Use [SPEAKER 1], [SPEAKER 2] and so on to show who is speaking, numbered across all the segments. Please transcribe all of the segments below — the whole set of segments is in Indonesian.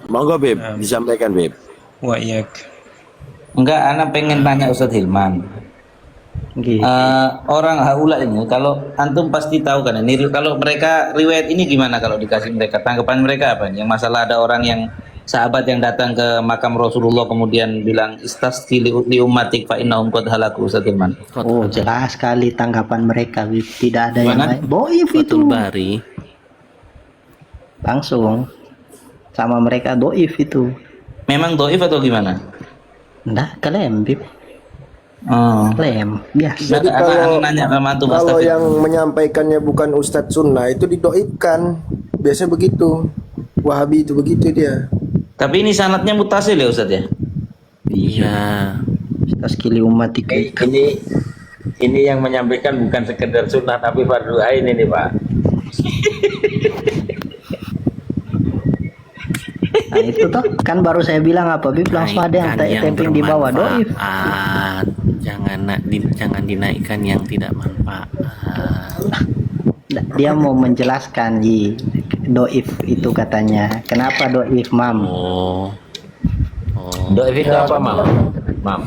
[SPEAKER 1] Monggo Beb, disampaikan Beb.
[SPEAKER 2] Wa iyak.
[SPEAKER 3] Enggak, Ana pengen tanya Ustadz Hilman.
[SPEAKER 4] Gitu.
[SPEAKER 3] Orang haula ini, kalau antum pasti tahu kan ini, kalau mereka riwayat ini gimana kalau dikasih mereka, tanggapan mereka apa? Yang masalah ada orang yang sahabat yang datang ke makam Rasulullah kemudian bilang istasqi li ummatik fa innahum qad halaku, Ustadz Hilman.
[SPEAKER 4] Oh, jelas sekali tanggapan mereka, Bib. Tidak ada yang
[SPEAKER 3] Gimana?
[SPEAKER 4] lain. Doif itu.
[SPEAKER 5] Fathul Bari.
[SPEAKER 4] Langsung sama mereka doif itu.
[SPEAKER 3] Memang doif atau gimana?
[SPEAKER 4] Enggak, klaim, Bib.
[SPEAKER 3] Oh.
[SPEAKER 4] Klaim, biasa.
[SPEAKER 1] Jadi kalau
[SPEAKER 3] nanya sama antum,
[SPEAKER 1] kalau
[SPEAKER 3] Astagfirullah.
[SPEAKER 1] yang menyampaikannya bukan Ustadz Sunnah itu didoibkan. Biasanya begitu. Wahabi itu begitu dia.
[SPEAKER 3] Tapi ini sanadnya mutasil ya Ustadz ya?
[SPEAKER 5] Iya.
[SPEAKER 4] Taskili umatika.
[SPEAKER 6] Ini yang menyampaikan bukan sekedar sunnah tapi fardu ain ini Pak.
[SPEAKER 4] Nah itu toh, kan baru saya bilang apa, Bib, langsung ada yang tapping di bawah doif.
[SPEAKER 5] bermanfaat. Jangan dinaikkan yang tidak manfaat.
[SPEAKER 4] Dia mau menjelaskan doif itu katanya. Kenapa doif, Mam?
[SPEAKER 5] Oh.
[SPEAKER 6] Doif itu apa Mam?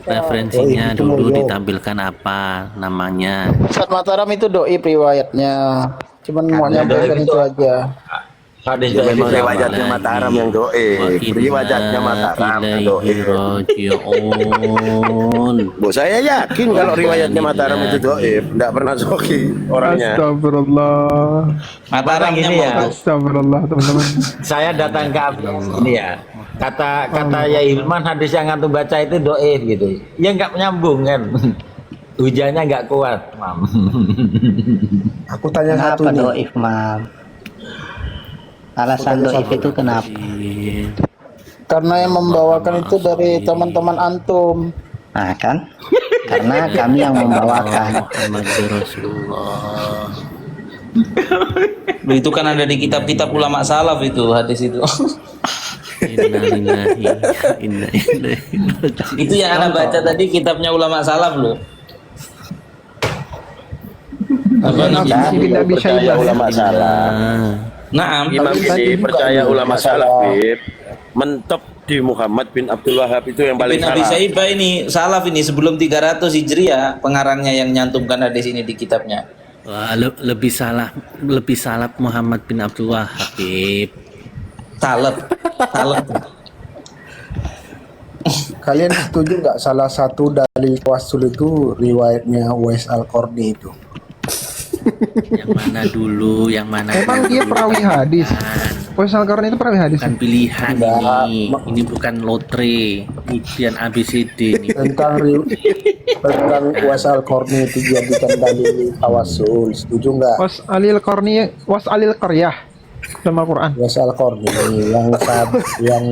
[SPEAKER 5] Referensinya dulu ditampilkan apa namanya?
[SPEAKER 7] Ustadz Mataram itu doib riwayatnya. Cuman mau nyampaikan itu aja.
[SPEAKER 6] Hadis
[SPEAKER 1] Ya,
[SPEAKER 6] doif
[SPEAKER 1] memang
[SPEAKER 6] itu apa?
[SPEAKER 1] riwayatnya Mataram yang doib. Riwayatnya Mataram yang doib. Bu, saya yakin kalau riwayatnya Mataram itu doib. Tidak pernah soki orangnya.
[SPEAKER 8] Astagfirullah.
[SPEAKER 3] Mataramnya
[SPEAKER 6] Gini ya.
[SPEAKER 3] mau
[SPEAKER 8] Astagfirullah, teman-teman.
[SPEAKER 6] Saya datang ke ini ya. Kata ya Hilman hadis yang antum baca itu doif gitu. Ya nggak nyambung kan. Hujannya nggak kuat, Mam.
[SPEAKER 1] Aku tanya satu
[SPEAKER 4] Kenapa
[SPEAKER 1] nih.
[SPEAKER 4] doif, Mam? Alasan doif itu kenapa?
[SPEAKER 7] Karena yang membawakan itu dari teman-teman antum.
[SPEAKER 4] Nah kan? Karena kami yang membawakan.
[SPEAKER 5] Muhammad Rasulullah.
[SPEAKER 3] Loh, itu kan ada di kitab-kitab ulama salaf itu hadis itu.
[SPEAKER 5] Innalillahi wa inna ilaihi raji'un.
[SPEAKER 3] Itu yang Anda baca tadi kitabnya ulama salaf loh. Apa namanya?
[SPEAKER 8] Tidak bisa
[SPEAKER 1] Percaya ulama salah.
[SPEAKER 3] Naam.
[SPEAKER 1] Imam ini percaya ulama salah, Bib. Mentok di Muhammad bin Abdul Wahab itu yang paling
[SPEAKER 3] Ibn Abi
[SPEAKER 1] salah.
[SPEAKER 3] Syaibah ini salaf ini sebelum 300 Hijriah pengarangnya yang nyantumkan hadis ini di kitabnya.
[SPEAKER 5] Wah, lebih salah Muhammad bin Abdul Wahab.
[SPEAKER 3] Salaf.
[SPEAKER 7] Kalian setuju nggak salah satu dalil tawasul itu riwayatnya Uwais Al-Qarni itu?
[SPEAKER 5] Yang mana dulu? Yang mana?
[SPEAKER 8] Emang dia perawi hadis. Uwais Al-Qarni itu perawi hadis.
[SPEAKER 5] Bukan pilihan
[SPEAKER 7] Enggak.
[SPEAKER 5] ini bukan lotre, ujian ABCD ini.
[SPEAKER 7] Tentang Uwais Al-Qarni itu dijadikan dalil tawasul. Setuju nggak?
[SPEAKER 8] Was alil qaryah sama Quran.
[SPEAKER 7] Uwais Al-Qarni yang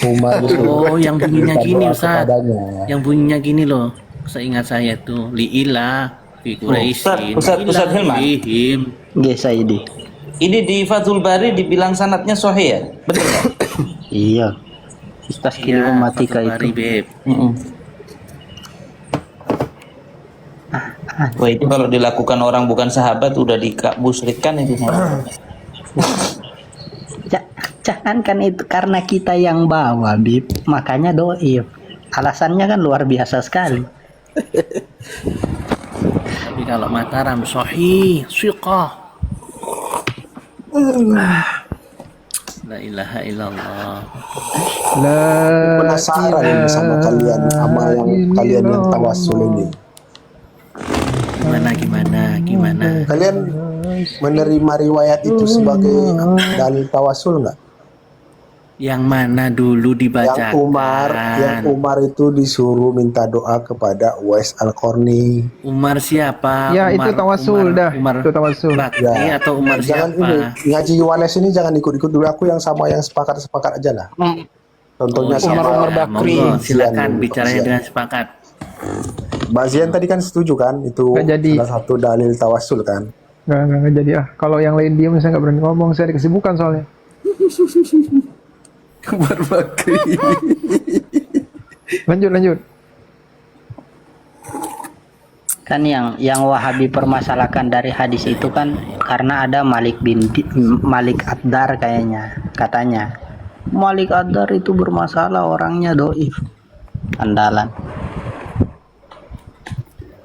[SPEAKER 7] Umar itu.
[SPEAKER 5] Oh, yang bunyinya gini,
[SPEAKER 7] berdoa
[SPEAKER 5] Ustaz.
[SPEAKER 7] kepadanya.
[SPEAKER 5] Yang bunyinya gini loh. Seingat saya tuh liila fi Quraisyin.
[SPEAKER 3] Ustaz Hilman.
[SPEAKER 5] Fihim.
[SPEAKER 4] Nggih, Saidi.
[SPEAKER 3] Ini di Fathul Bari dibilang sanadnya sahih ya? Betul nggak?
[SPEAKER 4] Iya. Taskili
[SPEAKER 5] Ya,
[SPEAKER 4] umatika
[SPEAKER 5] Fathul Bari,
[SPEAKER 4] itu.
[SPEAKER 5] Beb.
[SPEAKER 3] Wah itu kalau dilakukan orang bukan sahabat udah musyrikkan itu.
[SPEAKER 4] Jangan kan itu karena kita yang bawa, Bib. Makanya doif. Alasannya kan luar biasa sekali.
[SPEAKER 5] Tapi kalau Mataram sahih, thiqah. La ilaha illallah.
[SPEAKER 7] Penasaran ini sama kalian, sama kalian yang tawasul ini.
[SPEAKER 5] Gimana?
[SPEAKER 7] Kalian menerima riwayat itu sebagai dalil tawasul nggak?
[SPEAKER 5] Yang mana dulu dibacakan?
[SPEAKER 7] Yang Umar itu disuruh minta doa kepada Uwais Al-Qarni.
[SPEAKER 5] Umar siapa?
[SPEAKER 8] Ya, itu tawasul dah.
[SPEAKER 5] Umar
[SPEAKER 8] Itu tawasul.
[SPEAKER 5] Bakri
[SPEAKER 7] Ya.
[SPEAKER 5] atau Umar
[SPEAKER 7] Jangan
[SPEAKER 5] siapa?
[SPEAKER 7] ini ngaji Yuwanes ini jangan ikut-ikut dulu, aku yang sama yang sepakat aja lah. Contohnya
[SPEAKER 5] iya.
[SPEAKER 7] sama
[SPEAKER 8] Umar Bakri.
[SPEAKER 5] Monggo, silakan
[SPEAKER 7] Zian.
[SPEAKER 5] bicaranya dengan sepakat.
[SPEAKER 7] Mbak Zian tadi kan setuju kan itu
[SPEAKER 8] Nggak jadi.
[SPEAKER 7] salah satu dalil tawasul kan.
[SPEAKER 8] Nggak jadi ah. Kalau yang lain diem saya nggak berani ngomong, saya ada kesibukan soalnya.
[SPEAKER 1] Umar Bakri.
[SPEAKER 8] Lanjut.
[SPEAKER 4] Kan yang Wahabi permasalahkan dari hadis itu kan karena ada Malik Ad-Dar kayaknya, katanya. Malik Ad-Dar itu bermasalah, orangnya doif. Andalan.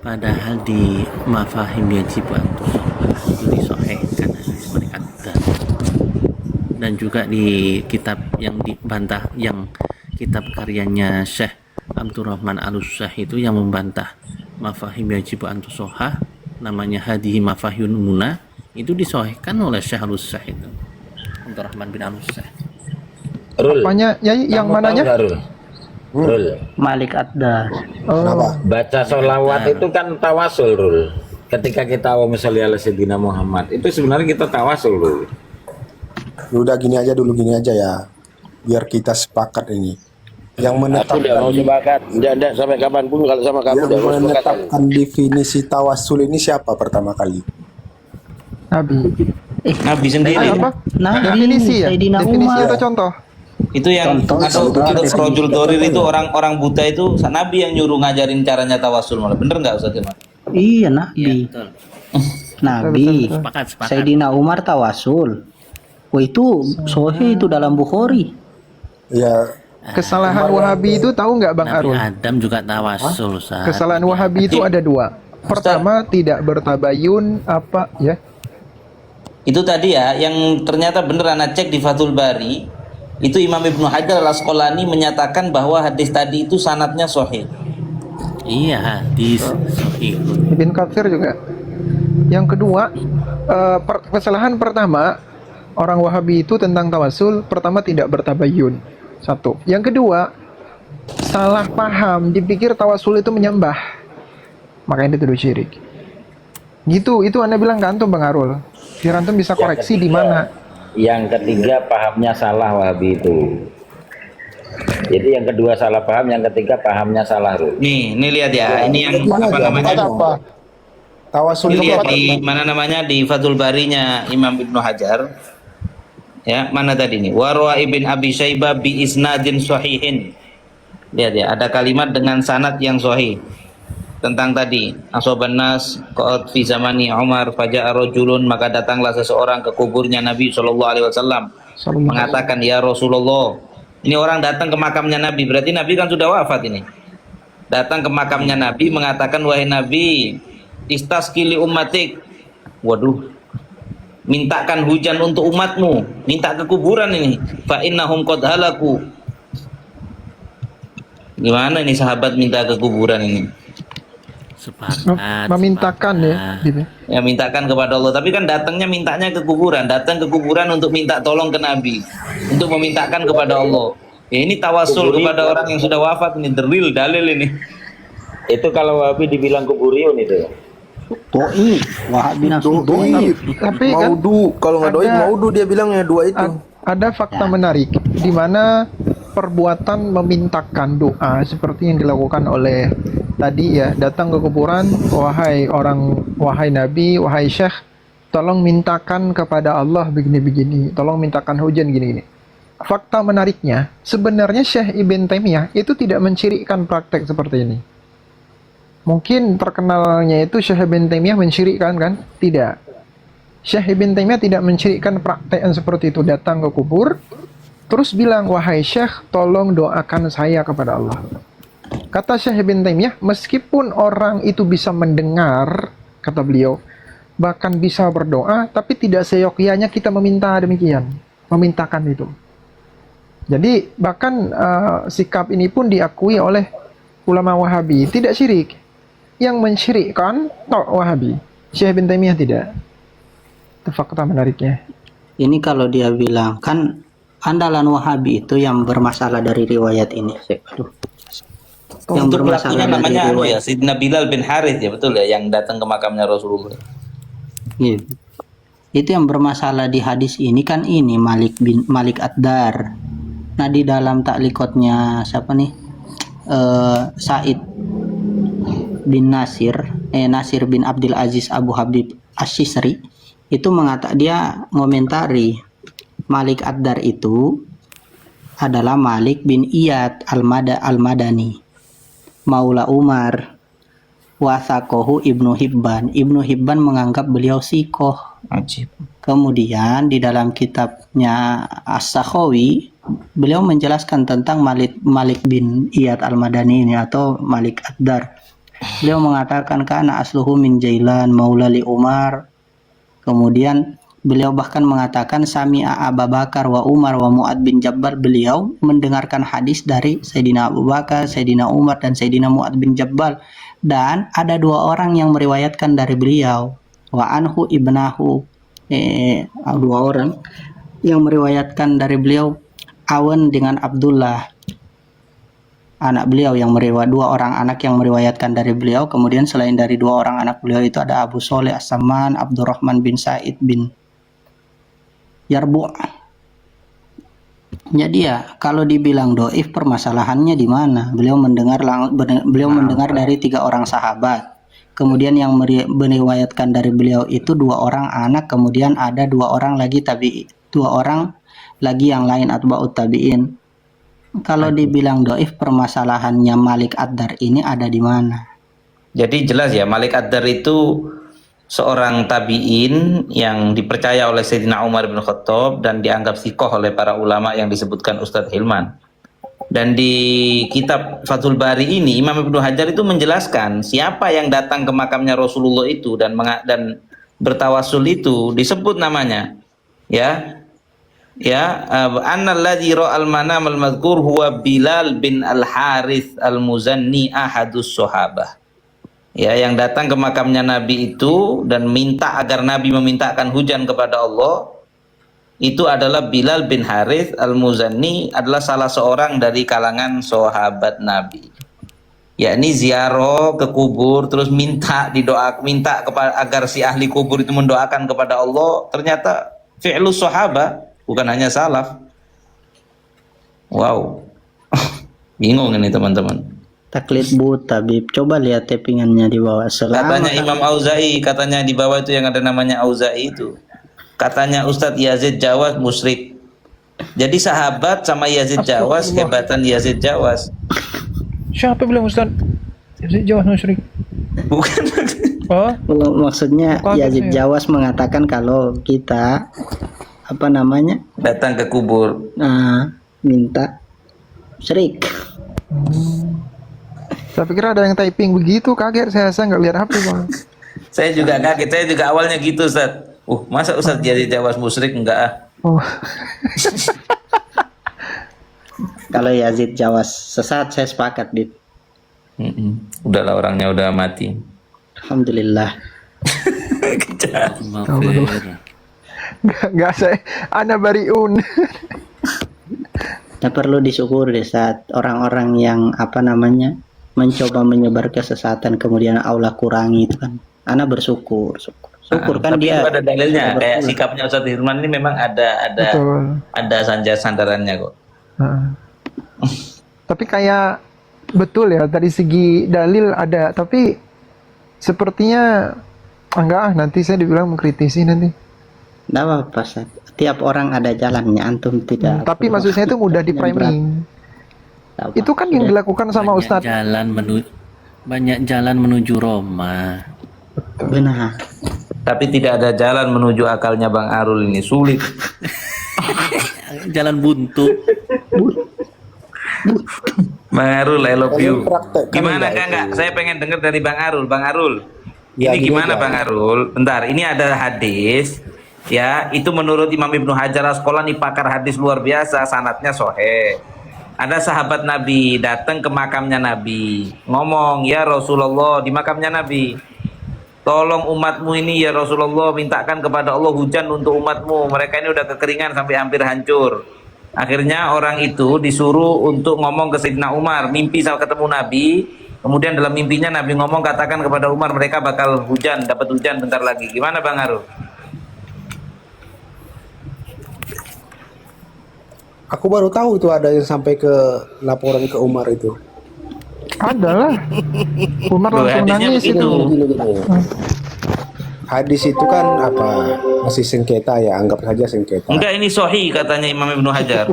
[SPEAKER 5] Padahal di mafahim yajib itu disahihkan hadis Malik Ad-Dar. Dan juga di kitab yang dibantah, yang kitab karyanya Syekh Abdurrahman Al-Ussah itu yang membantah mafahim yajib antusohah, namanya Hadihi Mafahiyun Muna, itu disahihkan oleh Syekh Al-Ussah itu, Abdurrahman bin Al-Ussah.
[SPEAKER 6] Rul.
[SPEAKER 8] Apanya? Ya, yang
[SPEAKER 6] Kamu
[SPEAKER 8] mananya?
[SPEAKER 6] tahu nggak, Rul? Rul.
[SPEAKER 4] Malik Ad-Dar.
[SPEAKER 7] Kenapa?
[SPEAKER 6] Baca sholawat itu kan tawasul, Rul. Ketika kita wa sholli ala sayyidina Muhammad, itu sebenarnya kita tawasul, Rul.
[SPEAKER 7] Udah gini aja dulu, gini aja ya. Biar kita sepakat ini. Yang
[SPEAKER 2] Aku udah mau
[SPEAKER 7] menetapkan
[SPEAKER 2] sepakat. Tidak sampai kapanpun kalau sama kamu
[SPEAKER 7] yang
[SPEAKER 2] udah mau sepakat.
[SPEAKER 7] menetapkan definisi tawasul ini siapa pertama kali?
[SPEAKER 8] Nabi.
[SPEAKER 3] Nabi sendiri.
[SPEAKER 8] Apa?
[SPEAKER 4] Nabi,
[SPEAKER 8] Definisi ya?
[SPEAKER 4] Sayyidina
[SPEAKER 8] Definisi
[SPEAKER 4] Umar.
[SPEAKER 8] atau contoh?
[SPEAKER 3] Itu yang
[SPEAKER 4] Contoh,
[SPEAKER 3] atau Rojul Dorir itu orang Buddha itu Nabi yang nyuruh ngajarin caranya tawasul malah. Bener nggak Ustaz Irman?
[SPEAKER 4] Iya, Nabi.
[SPEAKER 5] Betul.
[SPEAKER 4] Nabi.
[SPEAKER 5] Sepakat.
[SPEAKER 4] Sayyidina Umar tawasul. Wah, itu sahih itu dalam Bukhari.
[SPEAKER 7] Ya,
[SPEAKER 8] Kesalahan Wahabi itu tahu nggak Bang
[SPEAKER 5] Nabi
[SPEAKER 8] Arul?
[SPEAKER 5] Adam juga tawasul, Ustaz.
[SPEAKER 8] Kesalahan Wahabi itu ada dua. Pertama, tidak bertabayun apa ya?
[SPEAKER 3] Itu tadi ya yang ternyata bener anak cek di Fathul Bari. Itu Imam Ibnu Hajar Al-Asqalani menyatakan bahwa hadis tadi itu sanadnya sahih.
[SPEAKER 5] Iya, hadis sahih.
[SPEAKER 8] Ibn Katsir juga. Yang kedua, kesalahan pertama orang Wahabi itu tentang tawasul, pertama tidak bertabayun. Satu. Yang kedua, salah paham, dipikir tawasul itu menyembah. Makanya dituduh syirik. Gitu, itu Anda bilang ke antum Bang Arul. Biar antum bisa koreksi di mana.
[SPEAKER 6] Yang ketiga pahamnya salah Wahabi itu. Jadi yang kedua salah paham, yang ketiga pahamnya salah, Rul.
[SPEAKER 3] Nih lihat ya. Ini yang
[SPEAKER 7] gimana
[SPEAKER 3] apa
[SPEAKER 7] aja?
[SPEAKER 3] namanya?
[SPEAKER 7] Kata apa? Tawasul
[SPEAKER 3] Ini
[SPEAKER 7] itu
[SPEAKER 3] lihat
[SPEAKER 7] apa?
[SPEAKER 3] di mana namanya di Fathul Barinya Imam Ibnu Hajar. Ya, mana tadi nih? Warwa ibn Abi Syaibah bi isnadin sahihin. Lihat ya, ada kalimat dengan sanad yang sahih. Tentang tadi, asoban nas qad fi zamani Umar faja'a rajulun, maka datanglah seseorang ke kuburnya Nabi sallallahu alaihi wasallam mengatakan, "Ya Rasulullah." Ini orang datang ke makamnya Nabi, berarti Nabi kan sudah wafat ini. Datang ke makamnya Nabi mengatakan, "Wahai Nabi, istasqi li ummatik." Waduh. Mintakan hujan untuk umatmu, minta ke kuburan ini. Fa innahum qad halaku. Gimana ini sahabat minta ke kuburan ini?
[SPEAKER 5] Sepakat.
[SPEAKER 8] Memintakan ya,
[SPEAKER 5] sepakat.
[SPEAKER 8] gitu.
[SPEAKER 3] Ya mintakan kepada Allah, tapi kan datangnya mintanya ke kuburan, datang ke kuburan untuk minta tolong ke Nabi, untuk memintakan kepada Allah. Ya, ini tawasul kepada orang yang sudah wafat, ini the real dalil ini.
[SPEAKER 6] Itu kalau Wahabi dibilang kuburiun itu.
[SPEAKER 4] Doi, Wahabi nafsu doi.
[SPEAKER 8] Tapi kan
[SPEAKER 1] Maudu, kalau nggak doi
[SPEAKER 8] ada-
[SPEAKER 1] maudu dia bilangnya dua itu.
[SPEAKER 8] ada fakta menarik di mana perbuatan memintakan doa seperti yang dilakukan oleh tadi ya, datang ke kuburan, wahai Nabi, wahai Syekh, tolong mintakan kepada Allah begini-begini, tolong mintakan hujan gini-gini. Fakta menariknya, sebenarnya Syekh Ibn Taimiyah itu tidak mencirikan praktek seperti ini. Mungkin terkenalnya itu Syekh Ibn Taimiyah mensyirikkan kan? Tidak. Syekh Ibn Taimiyah tidak mensyirikkan praktek yang seperti itu, datang ke kubur terus bilang, wahai Syekh, tolong doakan saya kepada Allah. Kata Syekh Ibn Taimiyah, meskipun orang itu bisa mendengar, kata beliau, bahkan bisa berdoa, tapi tidak seyogyanya kita meminta demikian, memintakan itu. Jadi bahkan sikap ini pun diakui oleh ulama Wahabi, tidak syirik. Yang mensyirikkan Wahabi, Syekh Ibn Taimiyah tidak. Itu fakta menariknya.
[SPEAKER 4] Ini kalau dia bilang kan andalan Wahabi itu yang bermasalah dari riwayat ini. Aduh. Yang
[SPEAKER 3] Untuk
[SPEAKER 4] bermasalah
[SPEAKER 3] pelakunya
[SPEAKER 4] dari
[SPEAKER 3] namanya anu ya,
[SPEAKER 4] riwayat.
[SPEAKER 3] Sidna Bilal bin Harith ya, betul ya, yang datang ke makamnya Rasulullah.
[SPEAKER 4] Iya. Itu yang bermasalah di hadis ini kan ini Malik Ad-Dar. Nah di dalam taklikotnya siapa nih? Said bin Nasir bin Abdul Aziz Abu Habib Asy-Syisri itu dia ngomentari Malik Ad-Dar itu adalah Malik bin Iyad Al-Madani Maula Umar. Wasakohu Ibnu Hibban. Ibnu Hibban menganggap beliau sikoh.
[SPEAKER 3] Ajib.
[SPEAKER 4] Kemudian di dalam kitabnya As-Sakhawi, beliau menjelaskan tentang Malik bin Iyad Al-Madani ini atau Malik Ad-Dar. Beliau mengatakan kana asluhu min Jailan maula li Umar. Kemudian beliau bahkan mengatakan sami'a Abu Bakar wa Umar wa Mu'ad bin Jabal. Beliau mendengarkan hadis dari Sayyidina Abu Bakar, Sayyidina Umar dan Sayyidina Mu'ad bin Jabal. Dan ada 2 orang yang meriwayatkan dari beliau, wa anhu ibnahu, 2 orang yang meriwayatkan dari beliau, Awan dengan Abdullah, anak beliau yang 2 orang anak yang meriwayatkan dari beliau. Kemudian selain dari 2 orang anak beliau itu ada Abu Soleh As-Samman, Abdurrahman bin Sa'id bin Yarbu'. Jadi ya, kalau dibilang doif, permasalahannya di mana? Beliau mendengar dari 3 orang sahabat. Kemudian yang meriwayatkan dari beliau itu 2 orang anak, kemudian ada 2 orang lagi 2 orang lagi yang lain atba'ut tabi'in. Kalau dibilang doif, permasalahannya Malik Ad-Dar ini ada di mana?
[SPEAKER 3] Jadi jelas ya, Malik Ad-Dar itu seorang tabi'in yang dipercaya oleh Sayyidina Umar bin Khattab dan dianggap sikoh oleh para ulama yang disebutkan Ustadz Hilman. Dan di kitab Fathul Bari ini Imam Ibnu Hajar itu menjelaskan siapa yang datang ke makamnya Rasulullah itu dan bertawasul itu disebut namanya. Annalladzi ra'al manam al-madhkur huwa Bilal bin Al-Harith Al-Muzanni ahadus sahabah. Ya, yang datang ke makamnya Nabi itu dan minta agar Nabi memintakan hujan kepada Allah, itu adalah Bilal bin Harith Al-Muzanni, adalah salah seorang dari kalangan sahabat Nabi. Yakni ziarah ke kubur terus minta kepada agar si ahli kubur itu mendoakan kepada Allah, ternyata fi'lus sahabat, bukan hanya salaf. Wow. Bingung ini teman-teman.
[SPEAKER 4] Taklid Tabib, coba lihat tappingannya di bawah.
[SPEAKER 3] Katanya Imam Auza'i, katanya di bawah itu yang ada namanya Auza'i itu. Katanya Ustadz Yazid Jawas musyrik. Jadi sahabat sama Yazid Jawas, hebatan Yazid Jawas.
[SPEAKER 8] Siapa bilang Ustaz Yazid Jawas musyrik?
[SPEAKER 3] Bukan.
[SPEAKER 8] Oh,
[SPEAKER 4] maksudnya Yazid Jawas mengatakan kalau kita
[SPEAKER 3] datang ke kubur,
[SPEAKER 4] minta syirik.
[SPEAKER 8] saya pikir ada yang typing begitu, kaget saya nggak lihat HP bang.
[SPEAKER 3] Saya juga kaget, saya juga awalnya gitu Ustaz. Masa Ustaz Yazid Jawas musyrik? Enggak ah.
[SPEAKER 8] Oh.
[SPEAKER 4] Kalau Yazid Jawas sesat, saya sepakat, Dit.
[SPEAKER 3] Udahlah, orangnya udah mati.
[SPEAKER 4] Alhamdulillah.
[SPEAKER 8] Nggak saya, ana bariun.
[SPEAKER 4] Nah, perlu disyukuri saat orang-orang yang mencoba menyebar kesesatan kemudian Allah kurangi itu kan. Ana bersyukur. Syukur kan
[SPEAKER 3] tapi
[SPEAKER 4] dia.
[SPEAKER 3] Itu ada dalilnya. Kayak sikapnya Ustadz Hirman ini memang ada sandarannya kok.
[SPEAKER 8] Tapi kayak betul ya, dari segi dalil ada, tapi sepertinya enggak, nanti saya dibilang mengkritisi nanti.
[SPEAKER 4] Nggak apa-apa, tiap orang ada jalannya, antum tidak.
[SPEAKER 8] Tapi maksud saya itu mudah di framing. Itu kan yang dilakukan sama Ustadz.
[SPEAKER 5] Banyak jalan menuju Roma.
[SPEAKER 4] Benar.
[SPEAKER 3] Tapi tidak ada jalan menuju akalnya Bang Arul ini, sulit.
[SPEAKER 5] Jalan buntu.
[SPEAKER 3] Bang Arul, I love you.
[SPEAKER 1] Praktekkan
[SPEAKER 3] Gimana
[SPEAKER 1] enggak
[SPEAKER 3] enggak? Saya pengen dengar dari Bang Arul. Bang Arul,
[SPEAKER 1] Ya,
[SPEAKER 3] ini gimana
[SPEAKER 1] juga.
[SPEAKER 3] Bang Arul? Bentar, ini ada hadis. Ya, itu menurut Imam Ibnu Hajar Asqalani, pakar hadis luar biasa, sanadnya sahih. Ada sahabat Nabi datang ke makamnya Nabi, ngomong, "Ya Rasulullah," di makamnya Nabi, "tolong umatmu ini ya Rasulullah, mintakan kepada Allah hujan untuk umatmu. Mereka ini udah kekeringan sampai hampir hancur." Akhirnya orang itu disuruh untuk ngomong ke Sayyidina Umar, mimpi sama ketemu Nabi. Kemudian dalam mimpinya Nabi ngomong, katakan kepada Umar, mereka bakal hujan, dapat hujan bentar lagi. Gimana Bang Arul?
[SPEAKER 7] Aku baru tahu itu ada yang sampai ke laporan ke Umar itu.
[SPEAKER 8] Ada lah. Umar
[SPEAKER 3] Loh,
[SPEAKER 8] langsung
[SPEAKER 3] hadisnya
[SPEAKER 8] nangis
[SPEAKER 3] begitu.
[SPEAKER 8] itu.
[SPEAKER 7] Hadis itu kan apa? Masih sengketa ya, anggap saja sengketa.
[SPEAKER 3] Enggak, ini sahih katanya Imam Ibnu Hajar.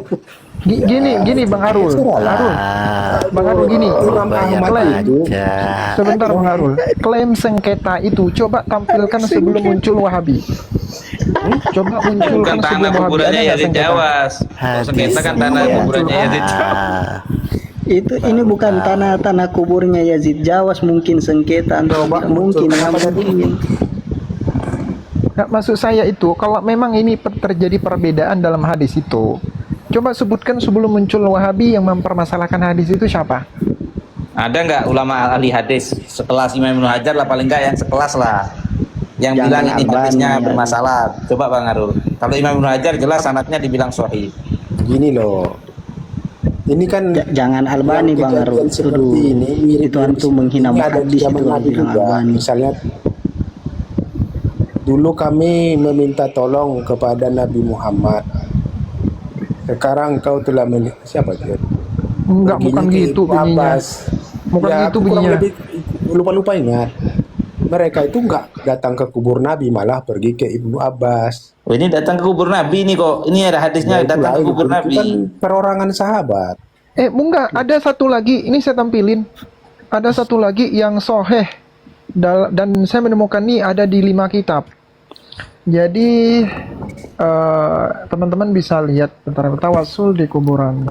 [SPEAKER 8] Gini Bang Harul. Bang Harul gini.
[SPEAKER 7] Imam Ahmad itu
[SPEAKER 8] Sebentar Bang Harul. Klaim sengketa itu coba tampilkan sebelum muncul Wahabi. Coba munculkan
[SPEAKER 3] Bukan tanah
[SPEAKER 8] sebelum Wahabi. Ada
[SPEAKER 3] kuburannya
[SPEAKER 8] nggak
[SPEAKER 3] Yazid
[SPEAKER 8] sengketa?
[SPEAKER 3] Jawas. Sengketa kan tanah kuburannya Yazid Jawas.
[SPEAKER 4] Ini bukan tanah kuburnya Yazid Jawas, mungkin sengketa atau tidak mungkin, nggak mungkin.
[SPEAKER 8] Nggak, maksud saya itu kalau memang ini terjadi perbedaan dalam hadis itu, coba sebutkan sebelum muncul Wahabi yang mempermasalahkan hadis itu siapa?
[SPEAKER 3] Ada nggak ulama ahli hadis sekelas Imam Ibnu Hajar lah, paling nggak yang sekelas lah, yang
[SPEAKER 4] Jangan
[SPEAKER 3] bilang ini
[SPEAKER 4] Albani,
[SPEAKER 3] hadisnya
[SPEAKER 4] ya.
[SPEAKER 3] bermasalah. Coba Bang Harul. Kalau Imam Ibnu Hajar jelas sanadnya dibilang sahih.
[SPEAKER 7] gini loh. Ini kan
[SPEAKER 4] Jangan Albani
[SPEAKER 7] yang
[SPEAKER 4] Bang Harul.
[SPEAKER 7] kejadian seperti ini mirip
[SPEAKER 4] Itu antum menghina
[SPEAKER 7] ini ada di
[SPEAKER 4] hadis
[SPEAKER 7] zaman
[SPEAKER 4] itu
[SPEAKER 7] Nabi
[SPEAKER 4] bilang
[SPEAKER 7] juga.
[SPEAKER 4] Albani.
[SPEAKER 7] Misalnya dulu kami meminta tolong kepada Nabi Muhammad. Sekarang kau telah siapa dia?
[SPEAKER 8] Enggak, bukan gitu bunyinya. Bukan
[SPEAKER 7] Ya,
[SPEAKER 8] gitu
[SPEAKER 7] aku kurang
[SPEAKER 8] bunyinya.
[SPEAKER 7] lebih lupa-lupa ingat. Mereka itu enggak datang ke kubur Nabi, malah pergi ke Ibnu Abbas.
[SPEAKER 3] Oh, ini datang ke kubur Nabi ini kok. Ini ada hadisnya
[SPEAKER 7] Ya, itu
[SPEAKER 3] datang ke
[SPEAKER 7] lain,
[SPEAKER 3] kubur
[SPEAKER 7] itu
[SPEAKER 3] Nabi.
[SPEAKER 7] kan perorangan sahabat.
[SPEAKER 8] Enggak, ada satu lagi, ini saya tampilin. Ada satu lagi yang soheh dan saya menemukan ini ada di 5 kitab. Jadi teman-teman bisa lihat bentar, tawasul di kuburan.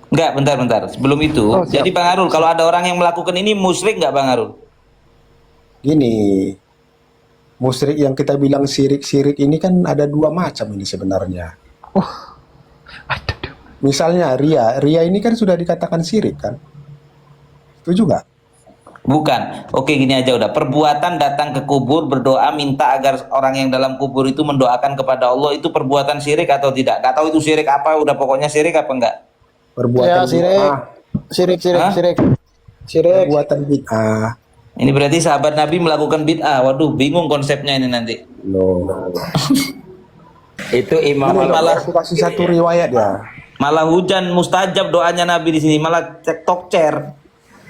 [SPEAKER 3] Enggak, bentar. Sebelum itu,
[SPEAKER 8] Oh, siap.
[SPEAKER 3] jadi Bang Harul, kalau ada orang yang melakukan ini musyrik nggak Bang Harul?
[SPEAKER 7] Gini, musyrik yang kita bilang sirik-sirik ini kan ada 2 macam ini sebenarnya.
[SPEAKER 8] Aduh.
[SPEAKER 7] Misalnya ria ini kan sudah dikatakan sirik kan? Setuju nggak?
[SPEAKER 3] Bukan. Oke, gini aja udah. Perbuatan datang ke kubur berdoa minta agar orang yang dalam kubur itu mendoakan kepada Allah, itu perbuatan syirik atau tidak? Gak tahu itu syirik apa, udah pokoknya syirik apa enggak?
[SPEAKER 7] Perbuatan bid'ah.
[SPEAKER 3] Hah?
[SPEAKER 7] Perbuatan bid'ah.
[SPEAKER 3] Ini berarti sahabat Nabi melakukan bid'ah. Waduh, bingung konsepnya ini nanti.
[SPEAKER 7] Loh.
[SPEAKER 6] Itu Imam
[SPEAKER 7] Ini
[SPEAKER 3] malah-
[SPEAKER 7] aku kasih satu riwayat ya.
[SPEAKER 3] Malah hujan mustajab doanya Nabi di sini, malah cektok cer.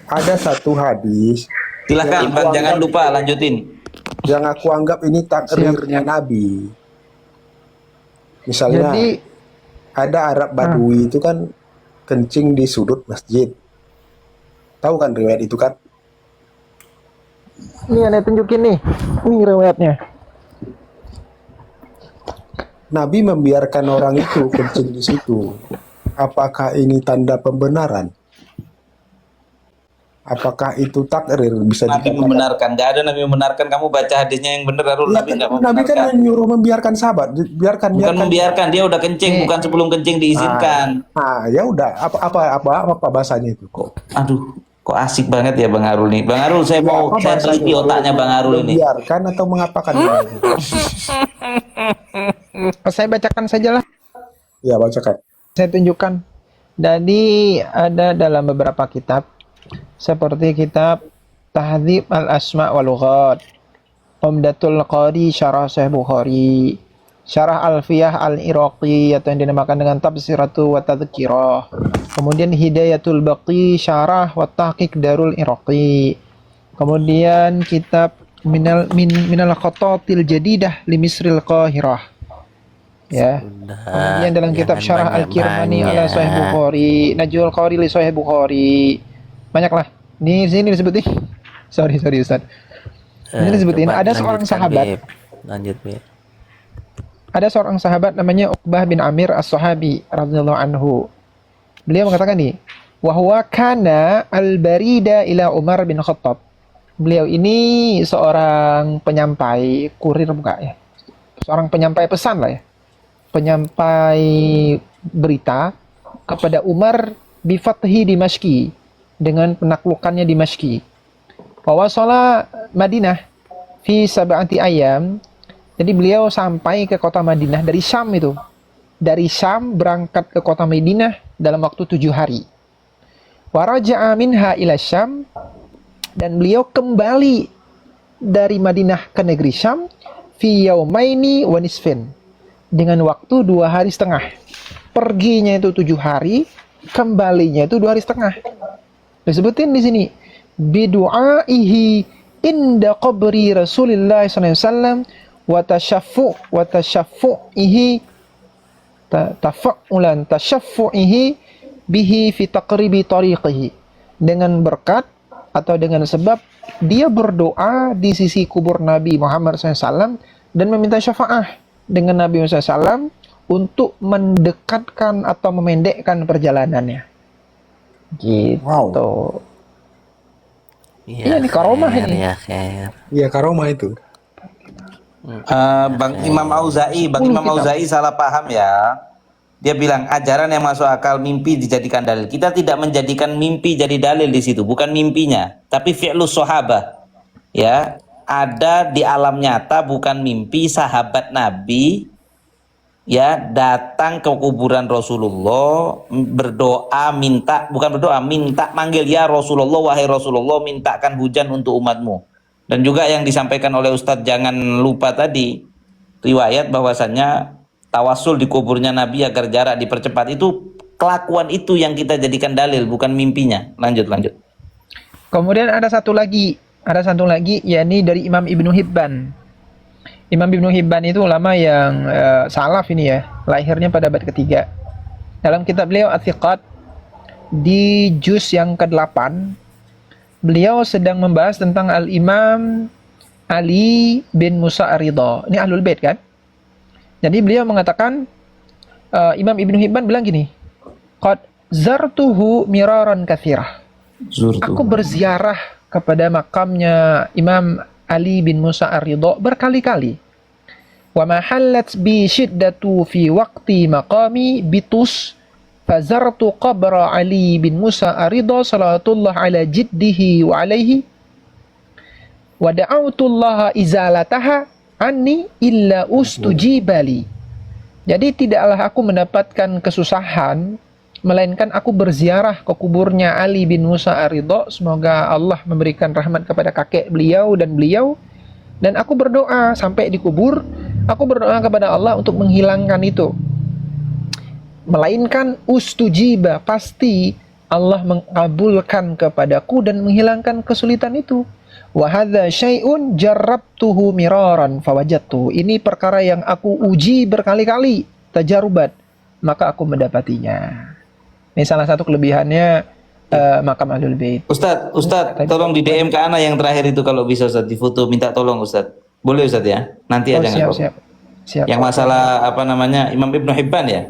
[SPEAKER 7] Ada satu hadis
[SPEAKER 3] Silahkan
[SPEAKER 7] Yang
[SPEAKER 3] Bang,
[SPEAKER 7] aku
[SPEAKER 3] jangan
[SPEAKER 7] anggap-
[SPEAKER 3] lupa lanjutin.
[SPEAKER 7] yang aku anggap ini takrirnya Nabi. Misalnya
[SPEAKER 8] Jadi
[SPEAKER 7] ada Arab Badui itu kan kencing di sudut masjid. Tahu kan riwayat itu kan?
[SPEAKER 8] ini aneh tunjukin nih. Ini riwayatnya.
[SPEAKER 7] Nabi membiarkan orang itu kencing di situ. Apakah ini tanda pembenaran? Apakah itu takrir bisa
[SPEAKER 3] Nabi
[SPEAKER 7] dikatakan?
[SPEAKER 3] membenarkan, nggak ada Nabi membenarkan. Kamu baca hadisnya yang benar, Harul.
[SPEAKER 7] Ya,
[SPEAKER 3] Nabi nggak
[SPEAKER 7] Nabi kan
[SPEAKER 3] membenarkan.
[SPEAKER 7] menyuruh membiarkan sahabat,
[SPEAKER 3] Bukan membiarkan, dia udah kencing, bukan sebelum kencing diizinkan.
[SPEAKER 7] Ya udah, apa bahasanya itu kok?
[SPEAKER 3] Aduh, kok asik banget ya Bang Harul nih. Bang Harul, saya mau
[SPEAKER 7] Apa
[SPEAKER 3] saya teliti
[SPEAKER 7] bahasanya?
[SPEAKER 3] otaknya Bang Harul ini.
[SPEAKER 7] Membiarkan atau mengapakan?
[SPEAKER 8] Saya bacakan sajalah.
[SPEAKER 7] Ya bacakan.
[SPEAKER 8] Saya tunjukkan. Jadi ada dalam beberapa kitab seperti kitab Tahdzib al-Asma wal Lughat, Umdatul Qari Syarah Sahih Bukhari, Syarah Alfiyah al-Iraqi atau yang dinamakan dengan Tafsiratu wa Tadhkirah. Kemudian Hidayatul Baqi Syarah wa Tahqiq Darul Iraqi. Kemudian kitab Minal Khatatil Jadidah li Misril Qahirah. Ya. Kemudian dalam kitab
[SPEAKER 5] Jangan
[SPEAKER 8] Syarah Al-Kirmani ala Sahih Bukhari, Najul Qari li Sahih Bukhari. Banyaklah. Di sini disebutin. Sorry Ustaz. Ini disebutin ada seorang sahabat.
[SPEAKER 5] Lanjut, Beb.
[SPEAKER 8] Ada seorang sahabat namanya Uqbah bin Amir As-Sahabi radhiyallahu anhu. Beliau mengatakan nih, wa huwa kana al-barida ila Umar bin Khattab. Beliau ini seorang penyampai kurir bukan ya? Seorang penyampai pesan lah ya. Penyampai berita kepada Umar bi fathi Dimashqi, dengan penaklukannya Dimashqi. Wa wasala Madinah fi sab'ati ayam. Jadi beliau sampai ke kota Madinah dari Syam itu. Dari Syam berangkat ke kota Madinah dalam waktu 7 hari. Wa raja'a minha ila Syam, dan beliau kembali dari Madinah ke negeri Syam fi yaumaini wa nisfin, dengan waktu 2 hari setengah. Perginya itu 7 hari, kembalinya itu 2 hari setengah. Disebutin di sini bidu'aihi inda qabri Rasulillah sallallahu alaihi wasallam wa tashaffu'ihi tafa'ulan tasyaffu'ihi bihi fi taqribi tariqihi, dengan berkat atau dengan sebab dia berdoa di sisi kubur Nabi Muhammad SAW dan meminta syafaat dengan Nabi Muhammad SAW untuk mendekatkan atau memendekkan perjalanannya. Gitu.
[SPEAKER 7] Wow.
[SPEAKER 8] Iya, ini karomah ini.
[SPEAKER 5] Ya, khair.
[SPEAKER 7] Iya, karomah itu.
[SPEAKER 3] Bang Imam Auza'i salah paham ya. Dia bilang ajaran yang masuk akal mimpi dijadikan dalil. Kita tidak menjadikan mimpi jadi dalil di situ, bukan mimpinya, tapi fi'lus sahabah. Ya, ada di alam nyata bukan mimpi sahabat Nabi ya datang ke kuburan Rasulullah berdoa minta, bukan berdoa, minta manggil ya Rasulullah, wahai Rasulullah, mintakan hujan untuk umatmu. Dan juga yang disampaikan oleh Ustadz jangan lupa tadi riwayat bahwasannya tawasul di kuburnya Nabi agar jarak dipercepat, itu kelakuan itu yang kita jadikan dalil, bukan mimpinya. Lanjut.
[SPEAKER 8] Kemudian ada satu lagi yakni dari Imam Ibnu Hibban. Imam Ibnu Hibban itu ulama yang salaf ini ya, lahirnya pada abad ketiga. Dalam kitab beliau At-Thiqat di juz yang ke-8 beliau sedang membahas tentang Al-Imam Ali bin Musa Ar-Ridha. Ini Ahlul Bait kan? Jadi beliau mengatakan, Imam Ibnu Hibban bilang gini, qad zartuhu miraran katsirah. Aku berziarah kepada makamnya Imam Ali bin Musa Ar-Ridha berkali-kali. Wa mahallat bi shiddatu fi waqti maqami bitus fazartu qabra Ali bin Musa Ar-Ridha salatullah ala jiddihi wa alaihi wa da'autullaha izalataha anni illa ustujibali. Jadi tidaklah aku mendapatkan kesusahan melainkan aku berziarah ke kuburnya Ali bin Musa Ar-Ridha, semoga Allah memberikan rahmat kepada kakek beliau, dan aku berdoa sampai di kubur, aku berdoa kepada Allah untuk menghilangkan itu. Melainkan ustujiba, pasti Allah mengabulkan kepadaku dan menghilangkan kesulitan itu. Wa hadza syai'un jarrabtuhu miraran fawajadtu. Ini perkara yang aku uji berkali-kali, tajarubat, maka aku mendapatinya. Ini salah satu kelebihannya makam Ahlul Bait.
[SPEAKER 3] Ustadz, tolong di DM ke Ana yang terakhir itu kalau bisa Ustadz, di foto, minta tolong Ustadz. Boleh Ustadz ya? Nanti ada
[SPEAKER 8] siap.
[SPEAKER 3] Yang masalah apa namanya Imam Ibnu Hibban ya?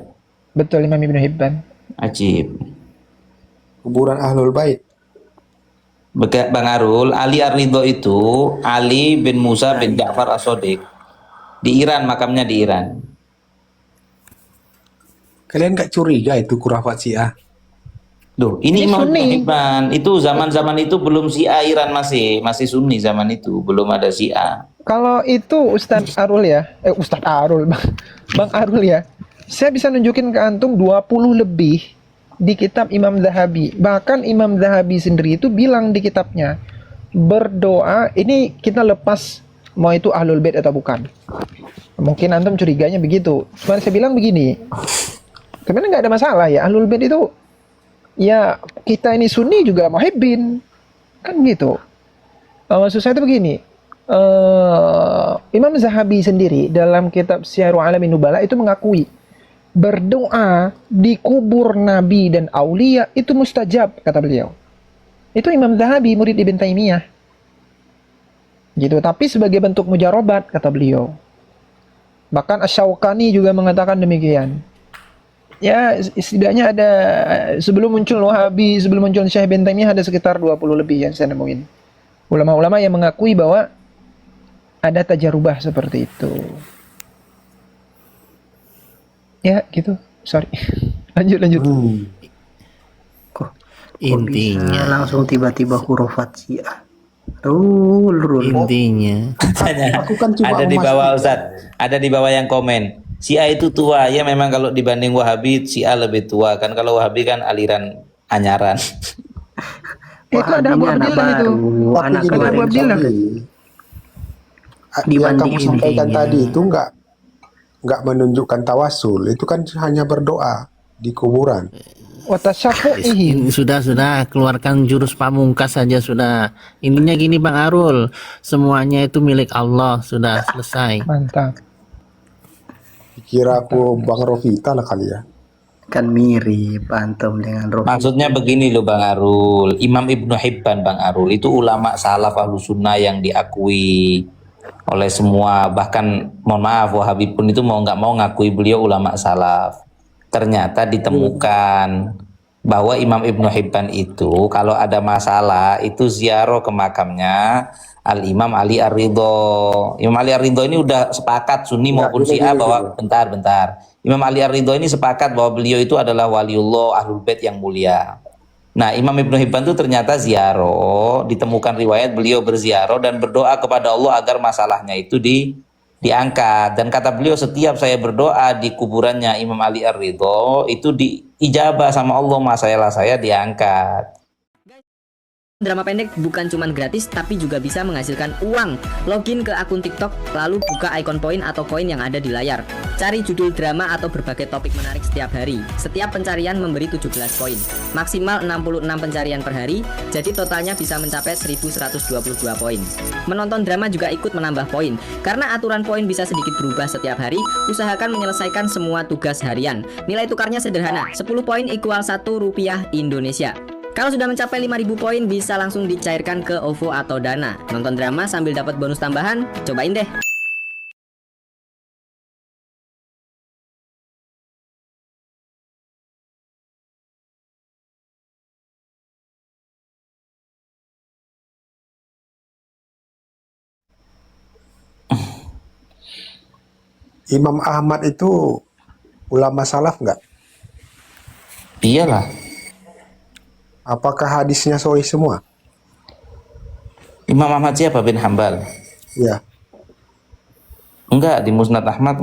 [SPEAKER 8] Betul, Imam Ibnu Hibban.
[SPEAKER 3] Ajib.
[SPEAKER 7] Kuburan Ahlul Bait.
[SPEAKER 3] Bang Arul, Ali Ar-Ridha itu Ali bin Musa bin Ja'far As-Shadiq. Di Iran, makamnya di Iran.
[SPEAKER 7] Kalian gak curiga itu khurafat Syiah?
[SPEAKER 3] Duh, ini Imam Ibnu
[SPEAKER 8] Sunni.
[SPEAKER 3] Hibban. Itu zaman-zaman itu belum Syiah Iran, masih Sunni zaman itu, belum ada Syiah.
[SPEAKER 8] Kalau itu Ustadz Arul ya, Ustadz Arul, Bang Arul ya, saya bisa nunjukin ke antum 20 lebih di kitab Imam Zahabi. Bahkan Imam Zahabi sendiri itu bilang di kitabnya, berdoa, ini kita lepas mau itu Ahlul Bait atau bukan. Mungkin antum curiganya begitu. Cuma saya bilang begini, sebenarnya nggak ada masalah ya, Ahlul Bait itu, ya kita ini Sunni juga muhibbin, kan gitu. Maksud saya itu begini, Imam Zahabi sendiri dalam kitab Syiarul Alamin Nubala itu mengakui berdoa di kubur Nabi dan Aulia itu mustajab, kata beliau. Itu Imam Zahabi, murid Ibn Taimiyah. Gitu, tapi sebagai bentuk mujarobat, kata beliau. Bahkan Asy-Syaukani juga mengatakan demikian. Ya, setidaknya ada, sebelum muncul Wahabi, sebelum muncul Syekh Ibn Taimiyah, ada sekitar 20 lebih yang saya nemuin. Ulama-ulama yang mengakui bahwa ada tajarubah seperti itu. Ya gitu, sorry. lanjut.
[SPEAKER 4] Kok
[SPEAKER 5] Intinya,
[SPEAKER 4] bisa langsung tiba-tiba hurufat Syiah.
[SPEAKER 5] intinya
[SPEAKER 7] Aku kan cuma
[SPEAKER 3] Ada di bawah
[SPEAKER 7] memastikan.
[SPEAKER 3] Ustadz, ada di bawah yang komen. Syiah itu tua, ya memang kalau dibanding Wahabi, Syiah lebih tua kan. Kalau Wahabi kan aliran anyaran.
[SPEAKER 8] Itu ada Abu
[SPEAKER 4] Wahabinya anak
[SPEAKER 8] Abdillah itu.
[SPEAKER 4] baru,
[SPEAKER 7] Tapi
[SPEAKER 4] anak
[SPEAKER 7] gini,
[SPEAKER 8] Abu
[SPEAKER 4] goreng.
[SPEAKER 8] Abdillah.
[SPEAKER 7] Yang
[SPEAKER 4] Dibanding
[SPEAKER 7] kamu sampaikan
[SPEAKER 5] intinya.
[SPEAKER 7] tadi itu nggak menunjukkan tawasul, itu kan hanya berdoa di kuburan.
[SPEAKER 8] Wa tasyafu'ihi.
[SPEAKER 5] sudah keluarkan jurus pamungkas saja sudah. Intinya gini Bang Arul, semuanya itu milik Allah, sudah selesai.
[SPEAKER 8] Mantap.
[SPEAKER 7] Kira aku Bang Rovita lah kali ya.
[SPEAKER 4] Kan mirip antum dengan Rofi.
[SPEAKER 3] Maksudnya begini loh Bang Arul, Imam Ibnu Hibban Bang Arul itu ulama salaf ahlu sunnah yang diakui oleh semua, bahkan mohon maaf Wahabi pun itu mau nggak mau ngakui beliau ulama salaf. Ternyata ditemukan bahwa Imam Ibnu Hibban itu kalau ada masalah itu ziarah ke makamnya Al-Imam Ali Ar-Ridho. Imam Ali Ar-Ridho ini udah sepakat Sunni maupun Syiah bahwa bentar. Imam Ali Ar-Ridho ini sepakat bahwa beliau itu adalah waliullah Ahlul Bait yang mulia. Nah, Imam Ibnu Hibban itu ternyata ziarah, ditemukan riwayat beliau berziarah dan berdoa kepada Allah agar masalahnya itu diangkat. Dan kata beliau, setiap saya berdoa di kuburannya Imam Ali Ar-Ridho itu diijabah sama Allah, masalah saya diangkat.
[SPEAKER 9] Drama pendek bukan cuma gratis tapi juga bisa menghasilkan uang. Login ke akun TikTok lalu buka ikon poin atau koin yang ada di layar. Cari judul drama atau berbagai topik menarik setiap hari. Setiap pencarian memberi 17 poin. Maksimal 66 pencarian per hari, jadi totalnya bisa mencapai 1122 poin. Menonton drama juga ikut menambah poin. Karena aturan poin bisa sedikit berubah setiap hari, usahakan menyelesaikan semua tugas harian. Nilai tukarnya sederhana, 10 poin = 1 rupiah Indonesia. Kalau sudah mencapai 5.000 poin bisa langsung dicairkan ke OVO atau Dana. Nonton drama sambil dapat bonus tambahan, cobain deh.
[SPEAKER 7] Imam Ahmad itu ulama salaf nggak?
[SPEAKER 3] Iyalah.
[SPEAKER 7] Apakah hadisnya sahih semua?
[SPEAKER 3] Imam Ahmad siapa bin Hambal?
[SPEAKER 7] Ya.
[SPEAKER 3] Enggak, di Musnad Ahmad